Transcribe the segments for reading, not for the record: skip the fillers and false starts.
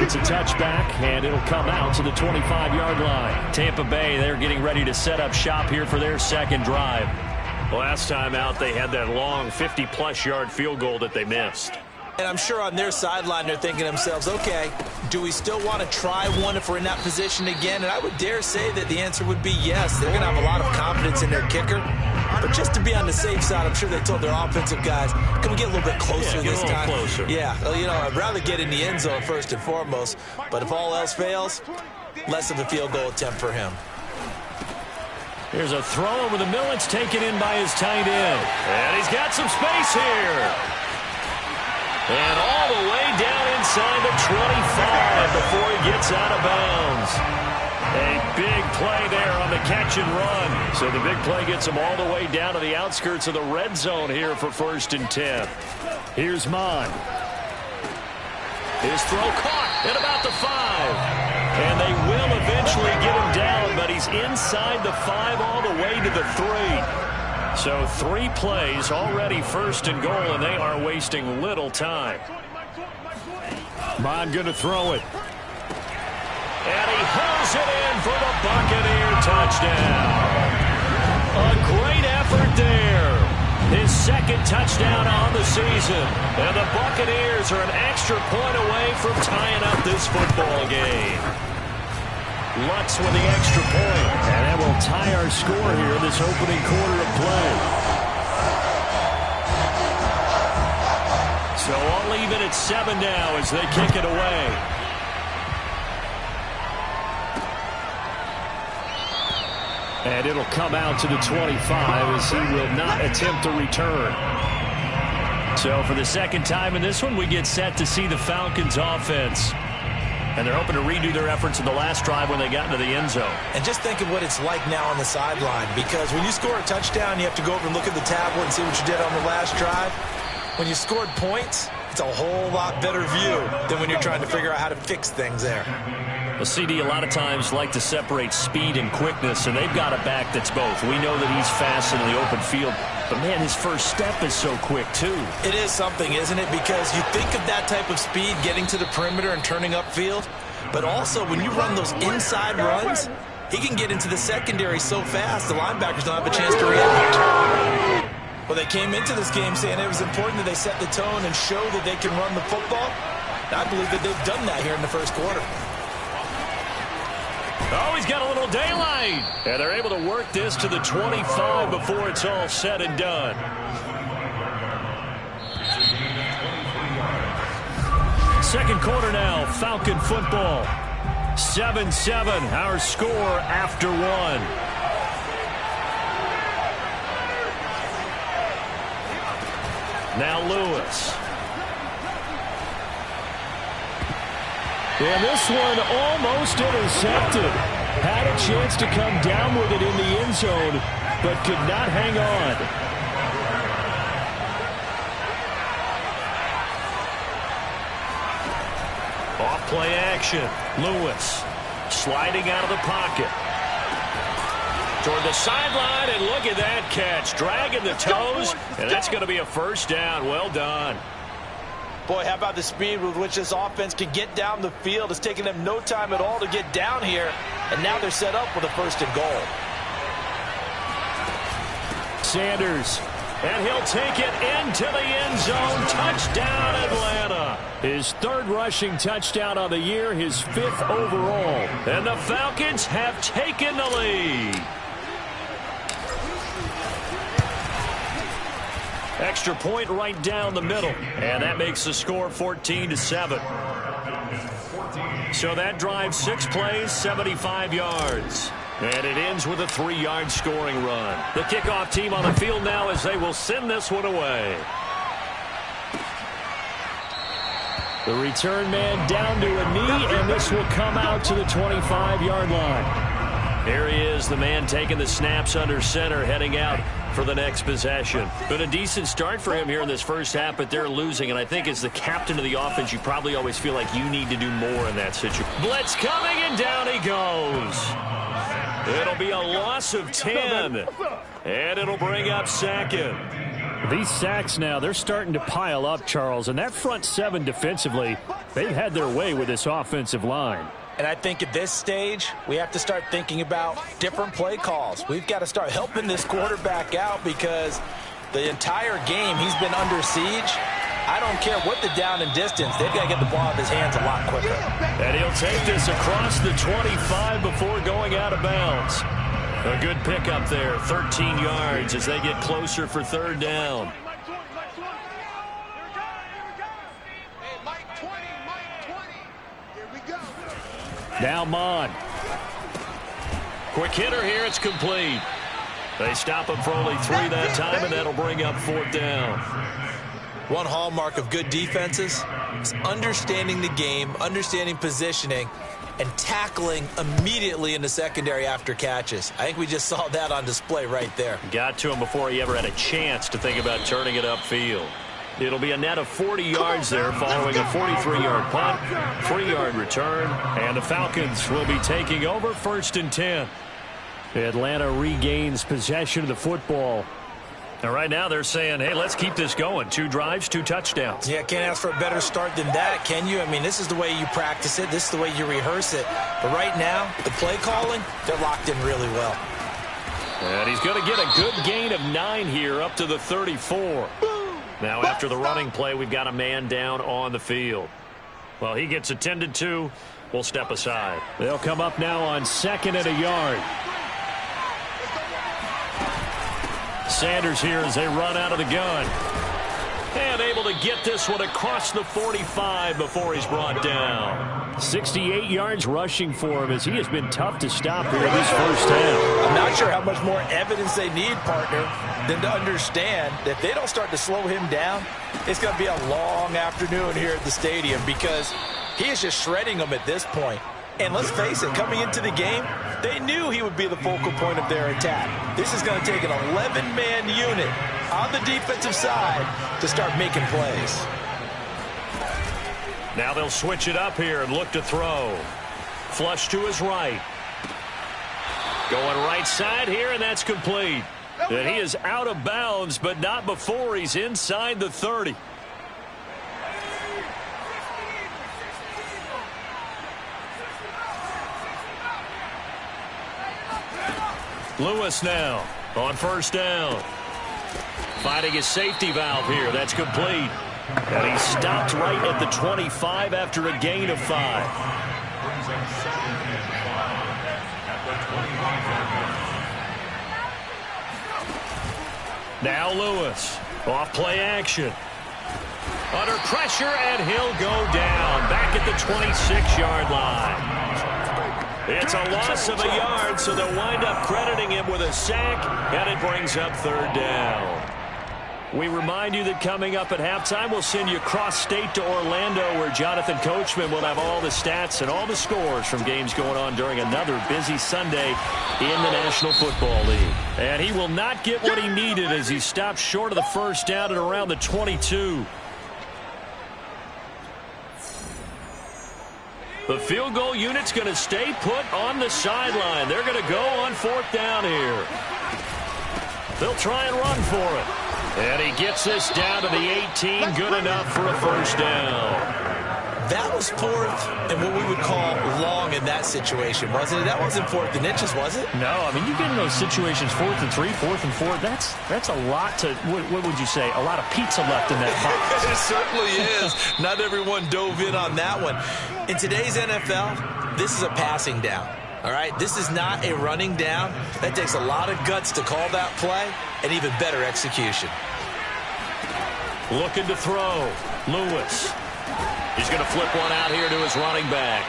It's a touchback, and it'll come out to the 25-yard line. Tampa Bay, they're getting ready to set up shop here for their second drive. Last time out, they had that long 50-plus yard field goal that they missed. And I'm sure on their sideline they're thinking to themselves, okay, do we still want to try one if we're in that position again? And I would dare say that the answer would be yes. They're going to have a lot of confidence in their kicker. But just to be on the safe side, I'm sure they told their offensive guys, can we get a little bit closer this time? Closer. Yeah, well, you know, I'd rather get in the end zone first and foremost. But if all else fails, less of a field goal attempt for him. Here's a throw over the middle. It's taken in by his tight end. And he's got some space here. And all the way down inside the 25 before he gets out of bounds. A big play there on the catch and run. So the big play gets him all the way down to the outskirts of the red zone here for 1st and 10. Here's Mamba. His throw caught at about the 5. And they will eventually get him down, but he's inside the 5 all the way to the 3. So 3 plays, already 1st and goal, and they are wasting little time. Mamba going to throw it. And he hauls it in for the Buccaneer touchdown. A great effort there. His 2nd touchdown on the season. And the Buccaneers are an extra point away from tying up this football game. Lutz with the extra point. And that will tie our score here in this opening quarter of play. So all even at 7 now as they kick it away. And it'll come out to the 25 as he will not attempt to return. So for the 2nd time in this one, we get set to see the Falcons offense. And they're hoping to redo their efforts in the last drive when they got into the end zone. And just think of what it's like now on the sideline, because when you score a touchdown, you have to go over and look at the tablet and see what you did on the last drive. When you scored points, it's a whole lot better view than when you're trying to figure out how to fix things there. The CD a lot of times like to separate speed and quickness, and they've got a back that's both. We know that he's fast in the open field, but man, his first step is so quick too. It is something, isn't it? Because you think of that type of speed getting to the perimeter and turning upfield, but also when you run those inside runs, he can get into the secondary so fast the linebackers don't have a chance to react. Well, they came into this game saying it was important that they set the tone and show that they can run the football. I believe that they've done that here in the first quarter. Oh, he's got a little daylight. And they're able to work this to the 25 before it's all said and done. Second quarter now, Falcon football. 7-7, our score after 1. Now Lewis. And this one almost intercepted. Had a chance to come down with it in the end zone, but could not hang on. Off play action. Lewis sliding out of the pocket. Toward the sideline, and look at that catch. Dragging the toes, and that's going to be a first down. Well done. Boy, how about the speed with which this offense can get down the field? It's taken them no time at all to get down here, and now they're set up with a 1st and goal. Sanders, and he'll take it into the end zone. Touchdown, Atlanta. His 3rd rushing touchdown of the year, his 5th overall. And the Falcons have taken the lead. Extra point right down the middle. And that makes the score 14-7. So that drive, 6 plays, 75 yards. And it ends with a 3-yard scoring run. The kickoff team on the field now as they will send this one away. The return man down to a knee, and this will come out to the 25-yard line. Here he is, the man taking the snaps under center, heading out for the next possession. Been a decent start for him here in this first half, but they're losing. And I think as the captain of the offense, you probably always feel like you need to do more in that situation. Blitz coming, and down he goes. It'll be a loss of 10. And it'll bring up 2nd. These sacks now, they're starting to pile up, Charles, and that front seven defensively, they've had their way with this offensive line. And I think at this stage, we have to start thinking about different play calls. We've got to start helping this quarterback out because the entire game he's been under siege. I don't care what the down and distance. They've got to get the ball out of his hands a lot quicker. And he'll take this across the 25 before going out of bounds. A good pickup there, 13 yards as they get closer for third down. Now Mond. Quick hitter here, it's complete. They stop him for only 3 that time, and that'll bring up fourth down. One hallmark of good defenses is understanding the game, understanding positioning, and tackling immediately in the secondary after catches. I think we just saw that on display right there. Got to him before he ever had a chance to think about turning it upfield. It'll be a net of 40 yards there following a 43-yard punt, 3-yard return, and the Falcons will be taking over first and 10. Atlanta regains possession of the football. And right now they're saying, hey, let's keep this going. 2 drives, 2 touchdowns. Yeah, can't ask for a better start than that, can you? I mean, this is the way you practice it. This is the way you rehearse it. But right now, the play calling, they're locked in really well. And he's going to get a good gain of 9 here up to the 34. Now after the running play, we've got a man down on the field. Well, he gets attended to. We'll step aside. They'll come up now on 2nd and a yard. Sanders here as they run out of the gun. And able to get this one across the 45 before he's brought down. 68 yards rushing for him as he has been tough to stop here this first half. I'm not sure how much more evidence they need, partner, than to understand that if they don't start to slow him down, it's going to be a long afternoon here at the stadium because he is just shredding them at this point. And let's face it, coming into the game, they knew he would be the focal point of their attack. This is going to take an 11-man unit on the defensive side to start making plays. Now they'll switch it up here and look to throw. Flush to his right. Going right side here, and that's complete. And he is out of bounds, but not before he's inside the 30. Lewis now on first down. Finding his safety valve here. That's complete. And he stopped right at the 25 after a gain of 5. Now Lewis. Off play action. Under pressure, and he'll go down. Back at the 26-yard line. It's a loss of a yard, so they'll wind up crediting him with a sack, and it brings up third down. We remind you that coming up at halftime, we'll send you cross-state to Orlando, where Jonathan Coachman will have all the stats and all the scores from games going on during another busy Sunday in the National Football League. And he will not get what he needed as he stopped short of the first down at around the 22. The field goal unit's going to stay put on the sideline. They're going to go on fourth down here. They'll try and run for it. And he gets this down to the 18. Good enough for a first down. That was fourth and what we would call long in that situation, wasn't it? That wasn't fourth and inches, was it? No, I mean, you get in those situations 4th and 3, 4th and 4. That's a lot to, what would you say, a lot of pizza left in that box. It certainly is. Not everyone dove in on that one. In today's NFL, this is a passing down. All right, this is not a running down. That takes a lot of guts to call that play and even better execution. Looking to throw. Lewis. He's going to flip one out here to his running back.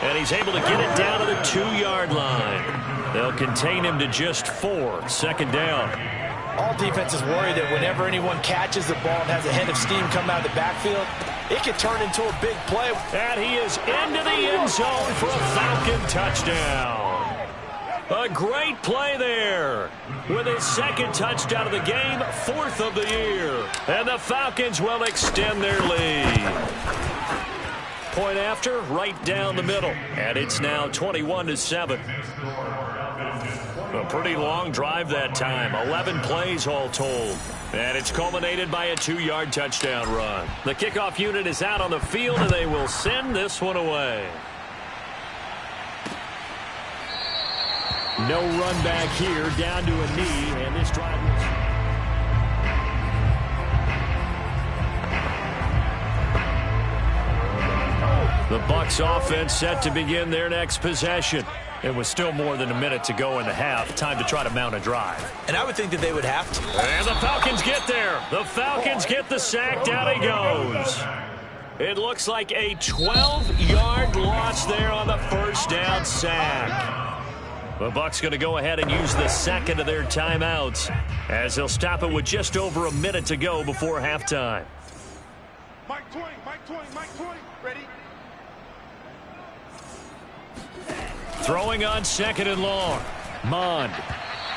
And he's able to get it down to the 2-yard line. They'll contain him to just 4. Second down. All defenses worry that whenever anyone catches the ball and has a head of steam come out of the backfield, it can turn into a big play. And he is into the end zone for a Falcon touchdown. A great play there. With his second touchdown of the game, 4th of the year. And the Falcons will extend their lead. Point after, right down the middle. And it's now 21-7. A pretty long drive that time. 11 plays all told. And it's culminated by a 2-yard touchdown run. The kickoff unit is out on the field, and they will send this one away. No run back here, down to a knee, and this drive will... The Bucs offense set to begin their next possession. It was still more than a minute to go in the half. Time to try to mount a drive. And I would think that they would have to. And the Falcons get there. The Falcons get the sack. Down he goes. It looks like a 12-yard loss there on the first down sack. The Bucs going to go ahead and use the second of their timeouts as they'll stop it with just over a minute to go before halftime. Mike 20, ready? Throwing on second and long. Mond.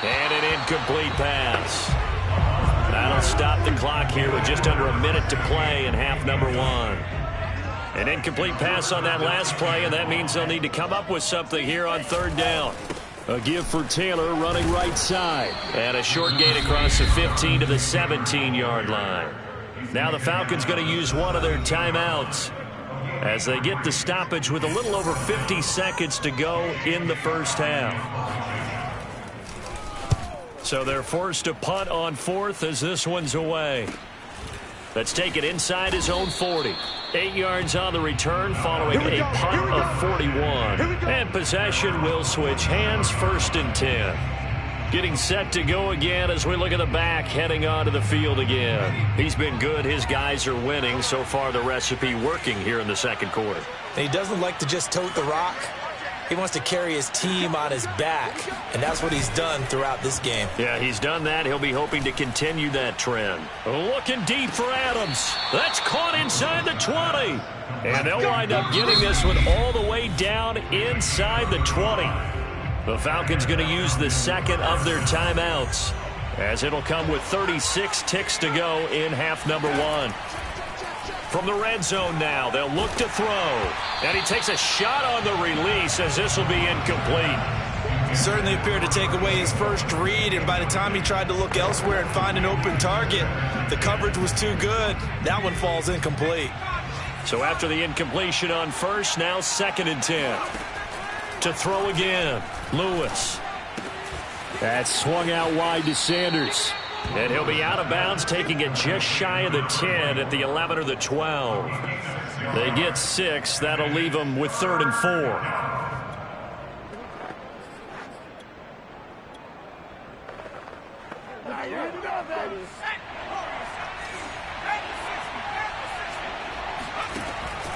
And an incomplete pass. That'll stop the clock here with just under a minute to play in half number 1. An incomplete pass on that last play, and that means they'll need to come up with something here on third down. A give for Taylor running right side. And a short gain across the 15 to the 17-yard line. Now the Falcons going to use one of their timeouts as they get the stoppage with a little over 50 seconds to go in the first half. So they're forced to punt on fourth as this one's away. Let's take it inside his own 40. 8 yards on the return following a punt of 41. And possession will switch hands, 1st and 10. Getting set to go again as we look at the back heading onto the field again. He's been good. His guys are winning. So far the recipe working here in the second quarter. And he doesn't like to just tote the rock. He wants to carry his team on his back, and that's what he's done throughout this game. Yeah, he's done that. He'll be hoping to continue that trend. Looking deep for Adams. That's caught inside the 20. And they'll wind up getting this one all the way down inside the 20. The Falcons going to use the second of their timeouts as it'll come with 36 ticks to go in half number 1. From the red zone now, they'll look to throw. And he takes a shot on the release as this will be incomplete. Certainly appeared to take away his first read, and by the time he tried to look elsewhere and find an open target, the coverage was too good. That one falls incomplete. So after the incompletion on first, now 2nd and 10. To throw again, Lewis. That's swung out wide to Sanders. And he'll be out of bounds, taking it just shy of the 10 at the 11 or the 12. They get 6. That'll leave them with 3rd and 4.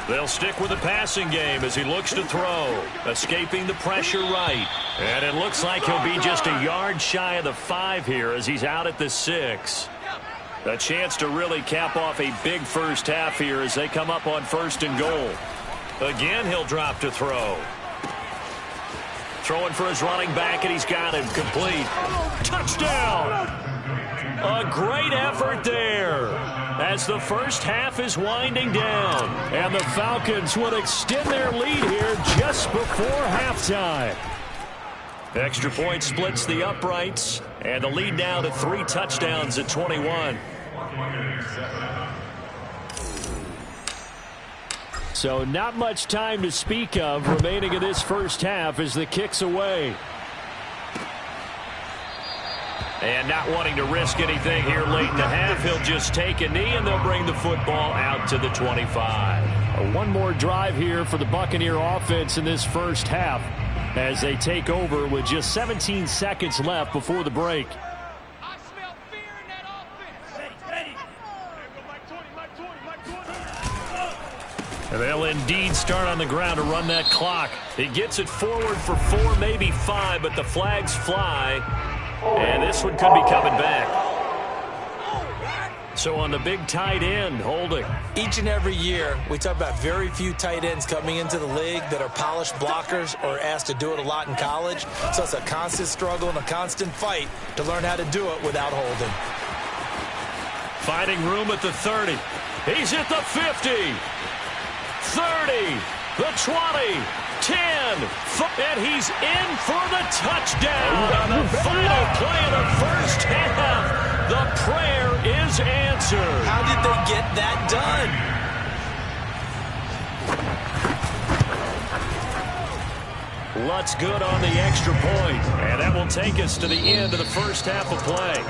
They'll stick with the passing game as he looks to throw. Escaping the pressure right. And it looks like he'll be just a yard shy of the 5 here as he's out at the 6. A chance to really cap off a big first half here as they come up on 1st and goal. Again, he'll drop to throw. Throwing for his running back, and he's got him complete. Touchdown! A great effort there as the first half is winding down. And the Falcons will extend their lead here just before halftime. Extra point splits the uprights, and the lead now to 3 touchdowns at 21. So not much time to speak of remaining in this first half as the kick's away. And not wanting to risk anything here late in the half, he'll just take a knee, and they'll bring the football out to the 25. One more drive here for the Buccaneer offense in this first half as they take over with just 17 seconds left before the break. I smell fear in that offense. And they'll indeed start on the ground to run that clock. He gets it forward for 4, maybe 5, but the flags fly. And this one could be coming back. So on the big tight end, holding. Each and every year, we talk about very few tight ends coming into the league that are polished blockers or asked to do it a lot in college. So it's a constant struggle and a constant fight to learn how to do it without holding. Finding room at the 30. He's at the 50. 30. The 20. 10, and he's in for the touchdown on the final play of the first half. The prayer is answered. How did they get that done? Lutz good on the extra point. And that will take us to the end of the first half of play.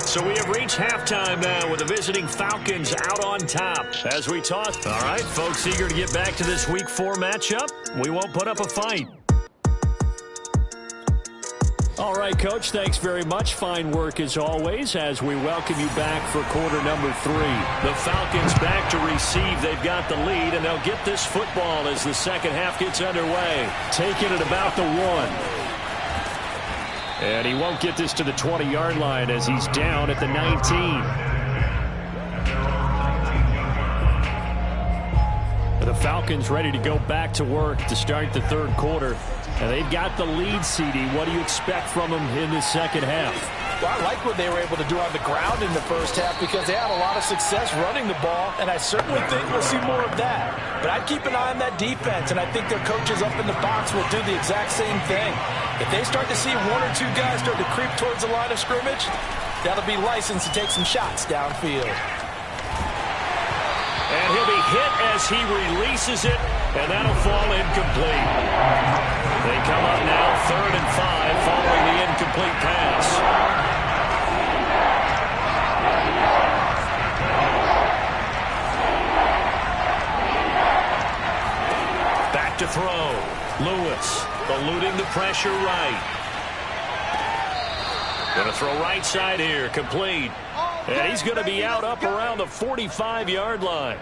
So we have reached halftime now with the visiting Falcons out on top. As we talk, all right, folks eager to get back to this Week 4 matchup. We won't put up a fight. All right, Coach, thanks very much. Fine work as always as we welcome you back for quarter number 3. The Falcons back to receive. They've got the lead, and they'll get this football as the second half gets underway. Taking it about the 1. And he won't get this to the 20-yard line as he's down at the 19. The Falcons ready to go back to work to start the third quarter. And they've got the lead, CD. What do you expect from them in the second half? Well, I like what they were able to do on the ground in the first half because they had a lot of success running the ball, and I certainly think we'll see more of that. But I'd keep an eye on that defense, and I think their coaches up in the box will do the exact same thing. If they start to see 1 or 2 guys start to creep towards the line of scrimmage, that'll be licensed to take some shots downfield. And he'll be hit as he releases it, and that'll fall incomplete. They come up now 3rd and 5 following the incomplete pass. Back to throw. Lewis eluding the pressure right. Going to throw right side here, complete. And he's going to be out up around the 45-yard line.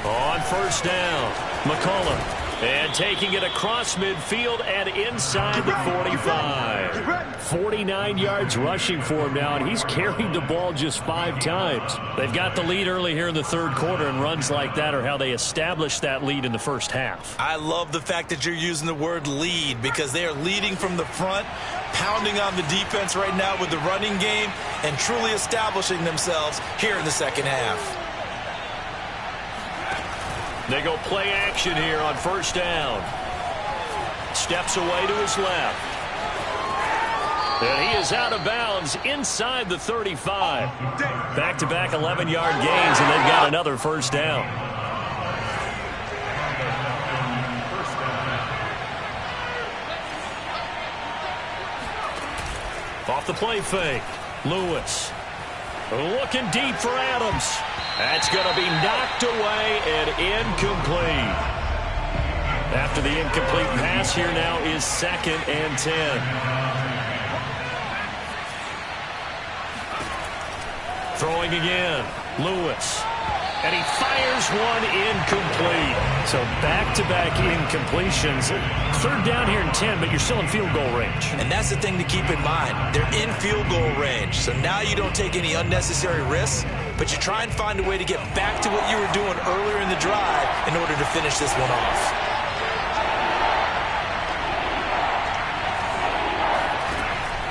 On first down, McCollum. And taking it across midfield and inside the 45. 49 yards rushing for him now, and he's carried the ball just 5 times. They've got the lead early here in the third quarter, and runs like that are how they established that lead in the first half. I love the fact that you're using the word lead because they are leading from the front, pounding on the defense right now with the running game, and truly establishing themselves here in the second half. They go play action here on first down. Steps away to his left. And he is out of bounds inside the 35. Back-to-back 11-yard gains, and they've got another first down. Off the play fake. Lewis. Looking deep for Adams. That's going to be knocked away and incomplete. After the incomplete pass, here now is 2nd and 10. Throwing again. Lewis. And he fires one incomplete. So back-to-back incompletions. 3rd down here and 10, but you're still in field goal range. And that's the thing to keep in mind. They're in field goal range. So now you don't take any unnecessary risks, but you try and find a way to get back to what you were doing earlier in the drive in order to finish this one off.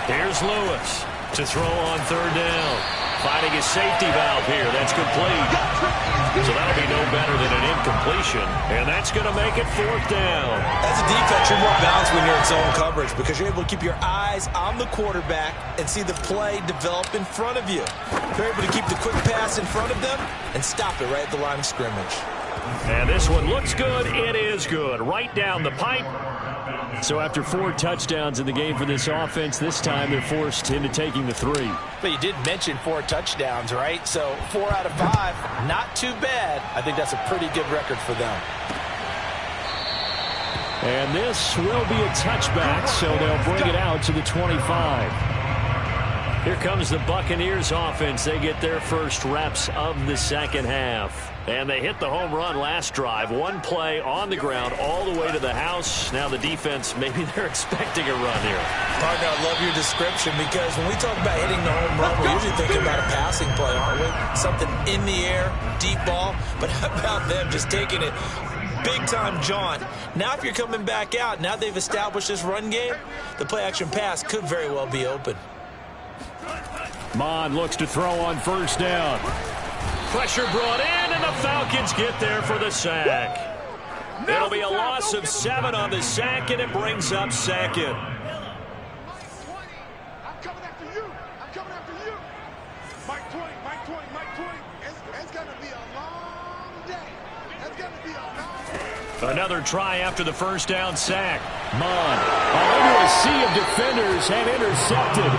Here's Lewis to throw on 3rd down. Finding his safety valve here. That's complete. So that'll be no better than an incompletion. And that's going to make it 4th down. As a defense, you're more balanced when you're in zone coverage because you're able to keep your eyes on the quarterback and see the play develop in front of you. You're able to keep the quick pass in front of them and stop it right at the line of scrimmage. And this one looks good. It is good. Right down the pipe. So after 4 touchdowns in the game for this offense, this time they're forced into taking the 3. But you did mention 4 touchdowns, right? So 4 out of 5, not too bad. I think that's a pretty good record for them. And this will be a touchback, so they'll bring it out to the 25. Here comes the Buccaneers offense. They get their first reps of the second half. And they hit the home run last drive. 1 play on the ground all the way to the house. Now the defense, maybe they're expecting a run here. Partner, I love your description because when we talk about hitting the home run, we're usually thinking about a passing play, aren't we? Something in the air, deep ball. But how about them just taking it big-time jaunt? Now if you're coming back out, now they've established this run game, the play-action pass could very well be open. Mond looks to throw on first down. Pressure brought in, and the Falcons get there for the sack. It'll be a loss of 7 on the sack, and it brings up second. I'm coming after you. I'm coming after you. Mike 20, Mike 20, Mike 20. It's going to be a long day. It's going to be a long day. Another try after the first down sack. Mamba, under a sea of defenders, and intercepted.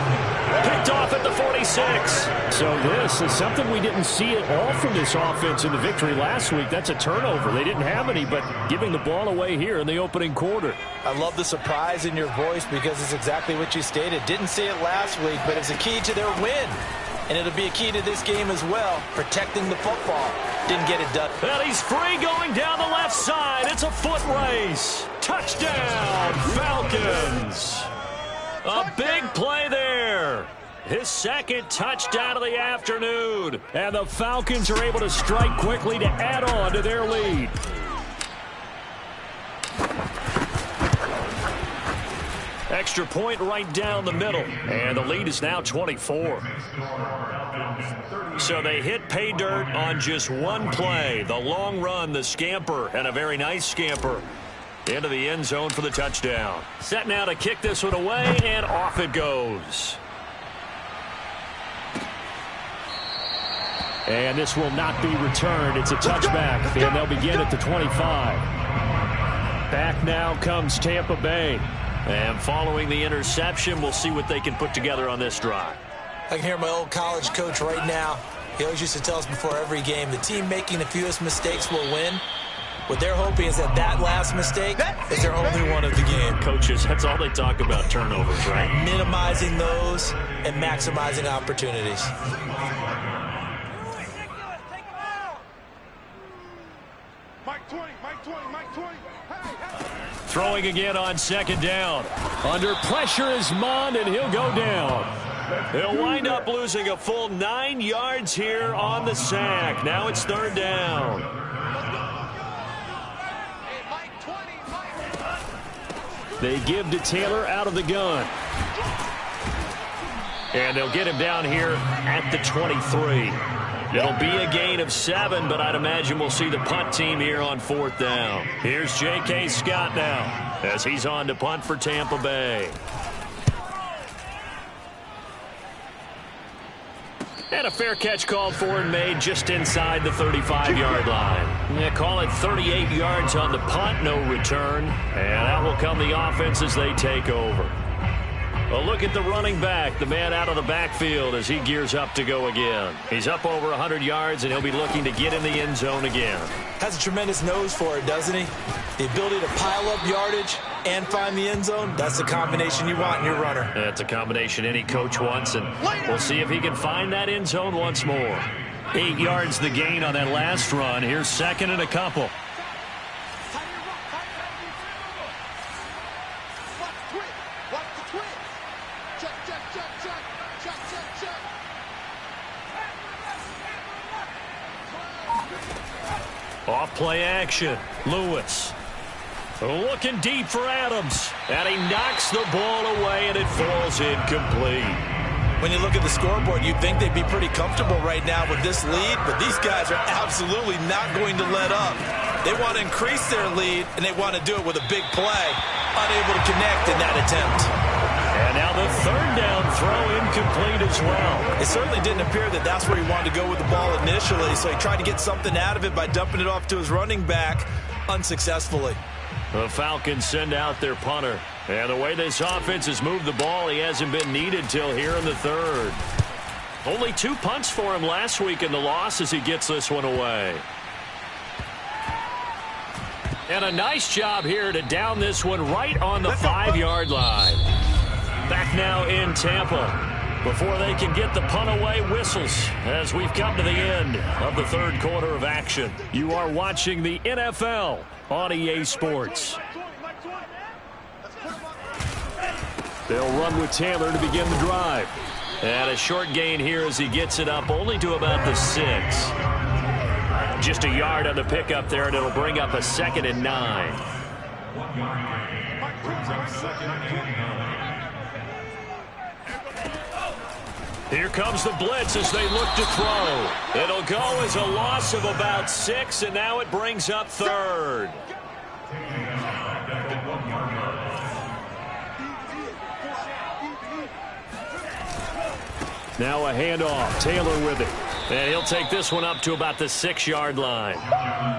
Picked off at the 46. So this is something we didn't see at all from this offense in the victory last week. That's a turnover. They didn't have any, but giving the ball away here in the opening quarter. I love the surprise in your voice because it's exactly what you stated. Didn't see it last week, but it's a key to their win. And it'll be a key to this game as well, protecting the football. Didn't get it done. And he's free going down the left side. It's a foot race. Touchdown, Falcons. A big play there. His second touchdown of the afternoon. And the Falcons are able to strike quickly to add on to their lead. Extra point right down the middle. And the lead is now 24. So they hit pay dirt on just one play. The long run, the scamper, and a very nice scamper into the end zone for the touchdown. Set now to kick this one away, and off it goes. And this will not be returned. It's a touchback, and they'll begin at the 25. Back now comes Tampa Bay. And following the interception, we'll see what they can put together on this drive. I can hear my old college coach right now. He always used to tell us before every game, the team making the fewest mistakes will win. What they're hoping is that last mistake is their only one of the game. Coaches, that's all they talk about, turnovers, right? Minimizing those and maximizing opportunities. Mike 20, Mike 20, Mike 20. Hey. Throwing again on second down. Under pressure is Mond, and he'll go down. They'll wind up losing a full 9 yards here on the sack. Now it's third down. They give to Taylor out of the gun. And they'll get him down here at the 23. It'll be a gain of 7, but I'd imagine we'll see the punt team here on fourth down. Here's J.K. Scott now as he's on to punt for Tampa Bay. And a fair catch called for and made just inside the 35-yard line. Yeah, call it 38 yards on the punt, no return. And out will come the offense as they take over. A look at the running back, the man out of the backfield as he gears up to go again. He's up over 100 yards, and he'll be looking to get in the end zone again. Has a tremendous nose for it, doesn't he? The ability to pile up yardage and find the end zone, that's the combination you want in your runner. That's a combination any coach wants, and we'll see if he can find that end zone once more. 8 yards the gain on that last run. Here's second and a couple. Off play action. Lewis looking deep for Adams. And he knocks the ball away, and it falls incomplete. When you look at the scoreboard, you'd think they'd be pretty comfortable right now with this lead, but these guys are absolutely not going to let up. They want to increase their lead, and they want to do it with a big play. Unable to connect in that attempt. And now the third down throw incomplete as well. It certainly didn't appear that that's where he wanted to go with the ball initially, so he tried to get something out of it by dumping it off to his running back unsuccessfully. The Falcons send out their punter. And the way this offense has moved the ball, he hasn't been needed till here in the third. Only 2 punts for him last week in the loss as he gets this one away. And a nice job here to down this one right on the 5-yard line. Back now in Tampa. Before they can get the punt away, whistles as we've come to the end of the third quarter of action. You are watching the NFL on EA Sports. They'll run with Taylor to begin the drive. And a short gain here as he gets it up only to about the 6. Just a yard on the pickup there, and it'll bring up a 2nd and 9. Here comes the blitz as they look to throw. It'll go as a loss of about 6, and now it brings up third. Now a handoff. Taylor with it. And he'll take this one up to about the 6-yard line.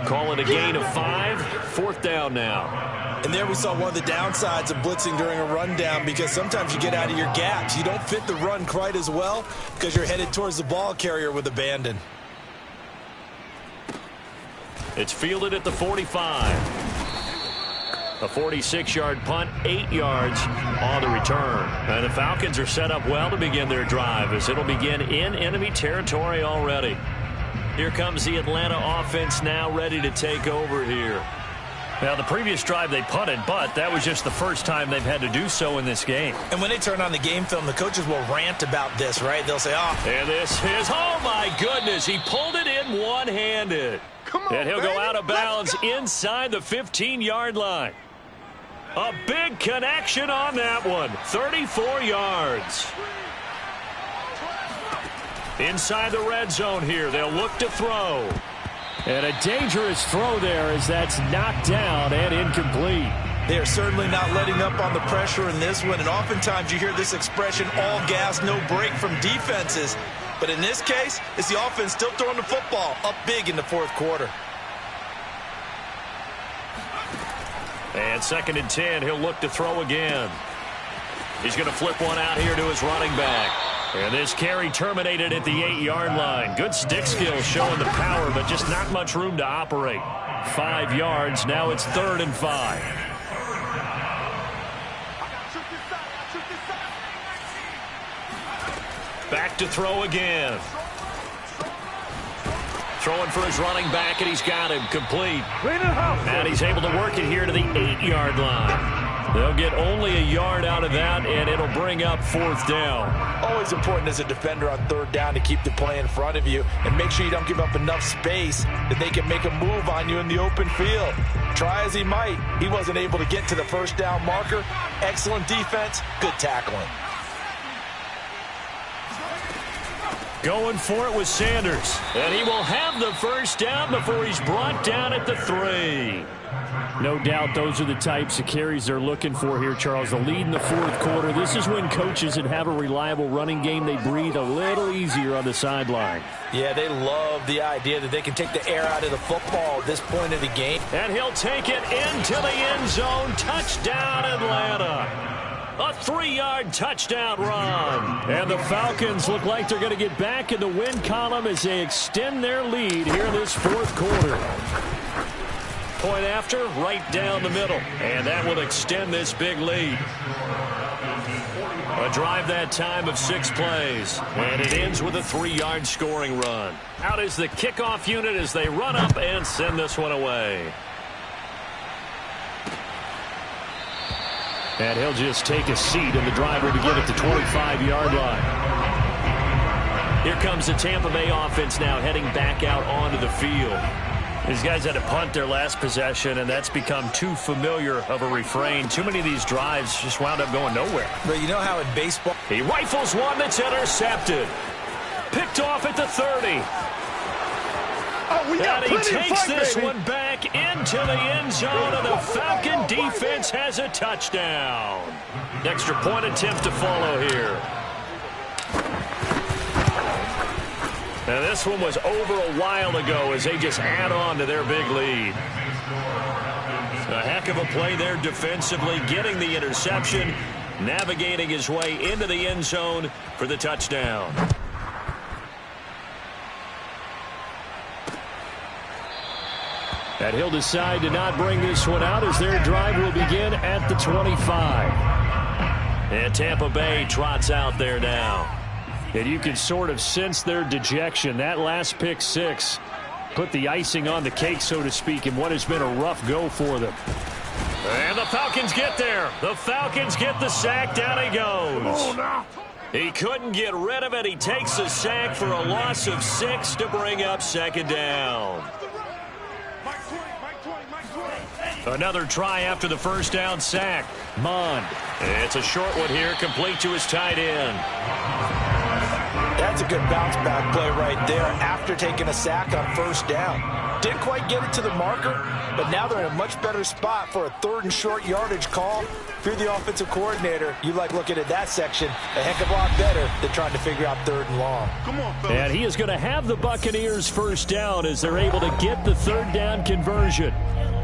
Call it a gain of 5. 4th down now. And there we saw one of the downsides of blitzing during a rundown, because sometimes you get out of your gaps. You don't fit the run quite as well because you're headed towards the ball carrier with abandon. It's fielded at the 45. A 46-yard punt, 8 yards on the return. And the Falcons are set up well to begin their drive, as it'll begin in enemy territory already. Here comes the Atlanta offense now ready to take over here. Now, the previous drive they punted, but that was just the first time they've had to do so in this game. And when they turn on the game film, the coaches will rant about this, right? They'll say, oh. And this is, oh my goodness, he pulled it in one-handed. And he'll go out of bounds inside the 15-yard line. A big connection on that one. 34 yards. Inside the red zone here. They'll look to throw. And a dangerous throw there as that's knocked down and incomplete. They are certainly not letting up on the pressure in this one. And oftentimes you hear this expression, all gas, no break, from defenses. But in this case, it's the offense still throwing the football up big in the 4th quarter. And 2nd and 10, he'll look to throw again. He's going to flip one out here to his running back. And this carry terminated at the 8-yard line. Good stick skills showing the power, but just not much room to operate. 5 yards. Now it's 3rd and 5. Back to throw again. Throwing for his running back, and he's got him complete. And he's able to work it here to the 8-yard line. They'll get only a yard out of that, and it'll bring up 4th down. Always important as a defender on 3rd down to keep the play in front of you and make sure you don't give up enough space that they can make a move on you in the open field. Try as he might, he wasn't able to get to the 1st down marker. Excellent defense, good tackling. Going for it with Sanders. And he will have the 1st down before he's brought down at the 3. No doubt those are the types of carries they're looking for here, Charles. The lead in the 4th quarter. This is when coaches that have a reliable running game, they breathe a little easier on the sideline. Yeah, they love the idea that they can take the air out of the football at this point of the game. And he'll take it into the end zone. Touchdown, Atlanta. A 3-yard touchdown run. And the Falcons look like they're going to get back in the win column as they extend their lead here in this 4th quarter. Point after, right down the middle. And that will extend this big lead. A drive that time of 6 plays. And it ends with a 3-yard scoring run. Out is the kickoff unit as they run up and send this one away. And he'll just take a seat, and the driver to get it to 25-yard line. Here comes the Tampa Bay offense now heading back out onto the field. These guys had to punt their last possession, and that's become too familiar of a refrain. Too many of these drives just wound up going nowhere. But you know how in baseball, he rifles one that's intercepted. Picked off at the 30. And he takes this one back into the end zone, and the Falcon defense has a touchdown. Extra point attempt to follow here. And this one was over a while ago as they just add on to their big lead. A heck of a play there defensively, getting the interception, navigating his way into the end zone for the touchdown. And he'll decide to not bring this one out as their drive will begin at the 25. And Tampa Bay trots out there now. And you can sort of sense their dejection. That last pick 6 put the icing on the cake, so to speak, in what has been a rough go for them. And the Falcons get there. The Falcons get the sack. Down he goes. He couldn't get rid of it. He takes a sack for a loss of 6 to bring up 2nd down. Another try after the 1st down sack. Mond. It's a short one here, complete to his tight end. That's That's a good bounce-back play right there after taking a sack on first down. Didn't quite get it to the marker, but now they're in a much better spot for a 3rd and short yardage call. If you're the offensive coordinator, you like looking at that section a heck of a lot better than trying to figure out 3rd and long. Come on, fellas. And he is going to have the Buccaneers first down as they're able to get the 3rd down conversion.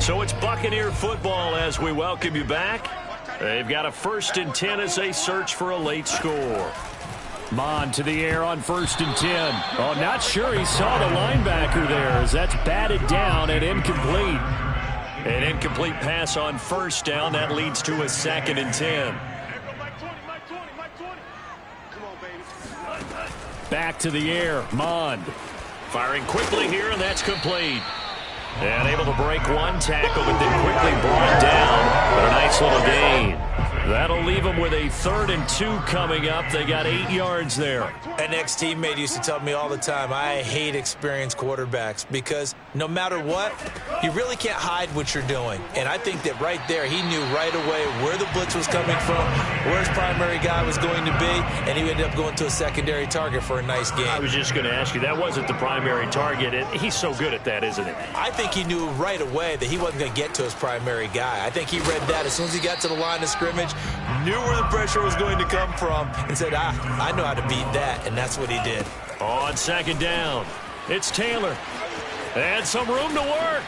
So it's Buccaneer football as we welcome you back. They've got a 1st and 10 as they search for a late score. Mond to the air on 1st and 10. Oh, not sure he saw the linebacker there as that's batted down and incomplete. An incomplete pass on 1st down. That leads to a 2nd and 10. Back to the air, Mond. Firing quickly here, and that's complete. And able to break one tackle, but then quickly brought down. But a nice little gain. That'll leave them with a 3rd and 2 coming up. They got 8 yards there. An ex-teammate used to tell me all the time, I hate experienced quarterbacks because no matter what, you really can't hide what you're doing. And I think that right there, he knew right away where the blitz was coming from, where his primary guy was going to be, and he ended up going to a secondary target for a nice game. I was just going to ask you, that wasn't the primary target, and he's so good at that, isn't it? I think he knew right away that he wasn't going to get to his primary guy. I think he read that as soon as he got to the line of scrimmage, knew where the pressure was going to come from, and said, I know how to beat that, and that's what he did. On 2nd down, it's Taylor. And some room to work.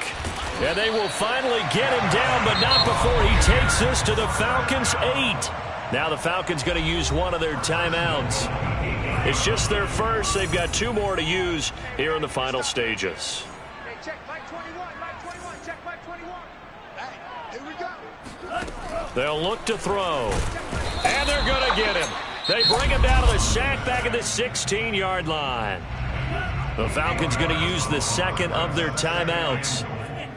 And they will finally get him down, but not before he takes this to the Falcons' 8. Now the Falcons going to use one of their timeouts. It's just their first. They've got 2 more to use here in the final stages. Hey, check Mike 21, Mike 21, check Mike 21. Hey, here we go. They'll look to throw. And they're going to get him. They bring him down to the sack back at the 16-yard line. The Falcons going to use the 2nd of their timeouts.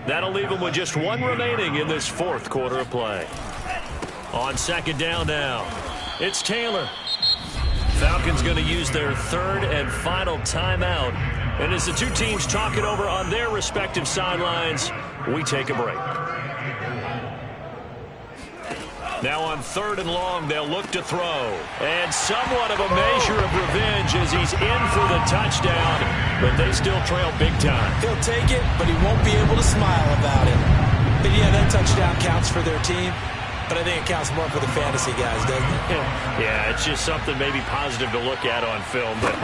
That'll leave them with just 1 remaining in this 4th quarter of play. On 2nd down now, it's Taylor. Falcons going to use their 3rd and final timeout. And as the 2 teams talk it over on their respective sidelines, we take a break. Now on 3rd and long, they'll look to throw. And somewhat of a measure of revenge as he's in for the touchdown, but they still trail big time. He'll take it, but he won't be able to smile about it. But yeah, that touchdown counts for their team, but I think it counts more for the fantasy guys, doesn't it? Yeah, it's just something maybe positive to look at on film, but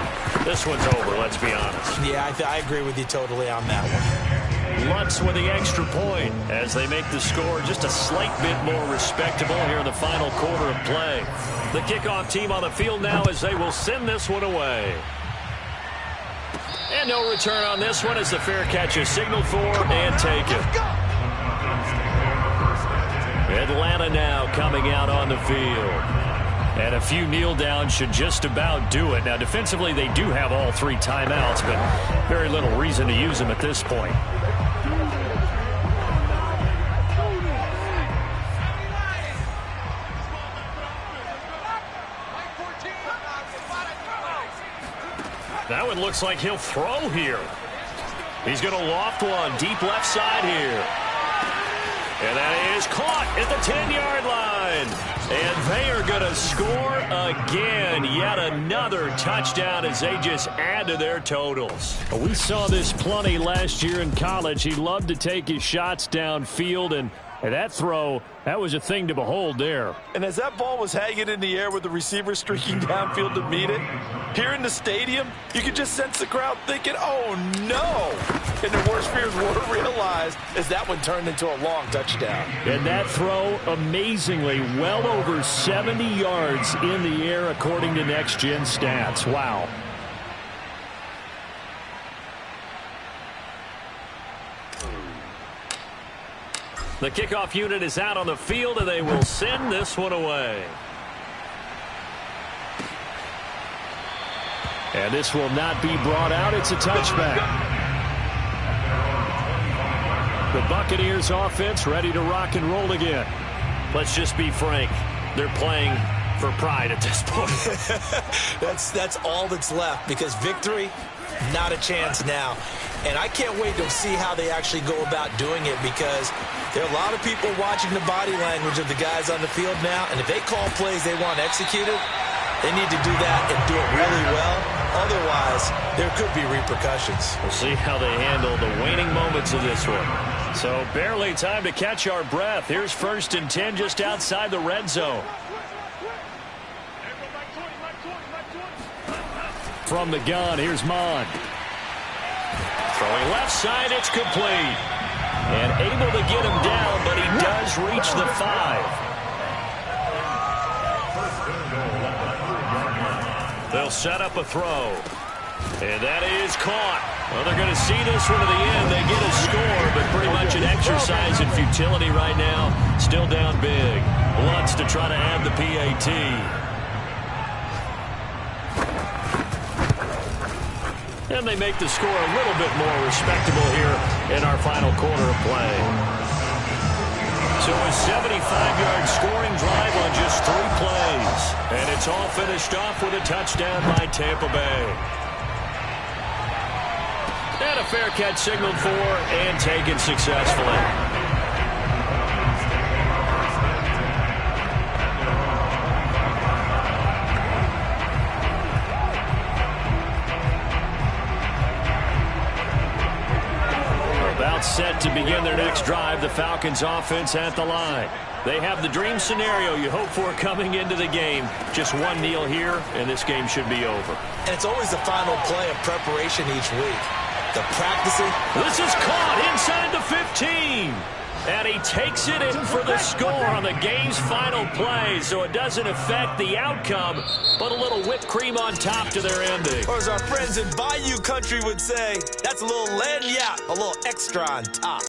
this one's over, let's be honest. Yeah, I agree with you totally on that one. Lutz with the extra point as they make the score just a slight bit more respectable here in the final quarter of play. The kickoff team on the field now as they will send this one away. And no return on this one as the fair catch is signaled for and taken. Atlanta now coming out on the field. And a few kneel downs should just about do it. Now, defensively, they do have all 3 timeouts, but very little reason to use them at this point. That one looks like he'll throw here. He's going to loft one deep left side here. And that is caught at the 10-yard line. And they are going to score again. Yet another touchdown as they just add to their totals. We saw this plenty last year in college. He loved to take his shots downfield, and that throw, that was a thing to behold there. And as that ball was hanging in the air with the receiver streaking downfield to meet it, here in the stadium, you could just sense the crowd thinking, oh, no. And their worst fears were realized as that one turned into a long touchdown. And that throw, amazingly, well over 70 yards in the air, according to Next Gen Stats. Wow. The kickoff unit is out on the field, and they will send this one away. And this will not be brought out. It's a touchback. The Buccaneers offense ready to rock and roll again. Let's just be frank. They're playing for pride at this point. That's all that's left because victory, not a chance now. And I can't wait to see how they actually go about doing it because there are a lot of people watching the body language of the guys on the field now. And if they call plays they want executed, they need to do that and do it really well. Otherwise, there could be repercussions. We'll see how they handle the waning moments of this one. So barely time to catch our breath. Here's 1st and 10 just outside the red zone. From the gun, here's Mamba. Throwing left side, it's complete. And able to get him down, but he does reach the 5. They'll set up a throw. And that is caught. Well, they're going to see this one to the end. They get a score, but pretty much an exercise in futility right now. Still down big. Wants to try to add the PAT. And they make the score a little bit more respectable here in our final quarter of play. So a 75-yard scoring drive on just 3 plays. And it's all finished off with a touchdown by Tampa Bay. And a fair catch signaled for and taken successfully. Set to begin their next drive. The Falcons offense at the line. They have the dream scenario you hope for coming into the game. Just one kneel here, and this game should be over. And it's always the final play of preparation each week. The practicing. This is caught inside the 15. And he takes it in for the score on the game's final play, so it doesn't affect the outcome, but a little whipped cream on top to their ending. Or as our friends in Bayou Country would say, that's a little lagniappe, a little extra on top.